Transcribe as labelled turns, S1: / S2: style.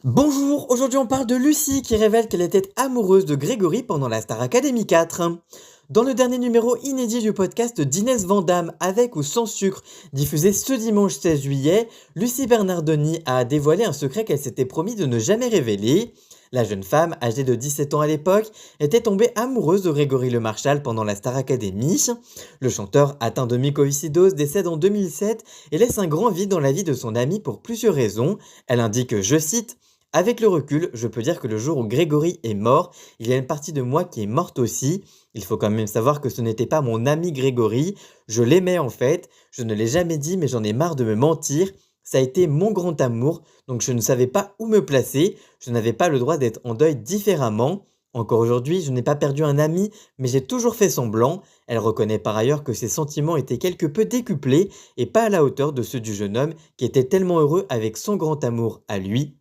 S1: Bonjour, aujourd'hui on parle de Lucie qui révèle qu'elle était amoureuse de Grégory pendant la Star Academy 4. Dans le dernier numéro inédit du podcast d'Inès Vandamme avec ou sans sucre, diffusé ce dimanche 16 juillet, Lucie Bernardoni a dévoilé un secret qu'elle s'était promis de ne jamais révéler. La jeune femme, âgée de 17 ans à l'époque, était tombée amoureuse de Grégory Le Marchal pendant la Star Academy. Le chanteur, atteint de mycoïcidose, décède en 2007 et laisse un grand vide dans la vie de son amie pour plusieurs raisons. Elle indique, je cite, avec le recul, je peux dire que le jour où Grégory est mort, il y a une partie de moi qui est morte aussi. Il faut quand même savoir que ce n'était pas mon ami Grégory, je l'aimais en fait, je ne l'ai jamais dit mais j'en ai marre de me mentir. Ça a été mon grand amour, donc je ne savais pas où me placer, je n'avais pas le droit d'être en deuil différemment. Encore aujourd'hui, je n'ai pas perdu un ami, mais j'ai toujours fait semblant. Elle reconnaît par ailleurs que ses sentiments étaient quelque peu décuplés et pas à la hauteur de ceux du jeune homme qui était tellement heureux avec son grand amour à lui.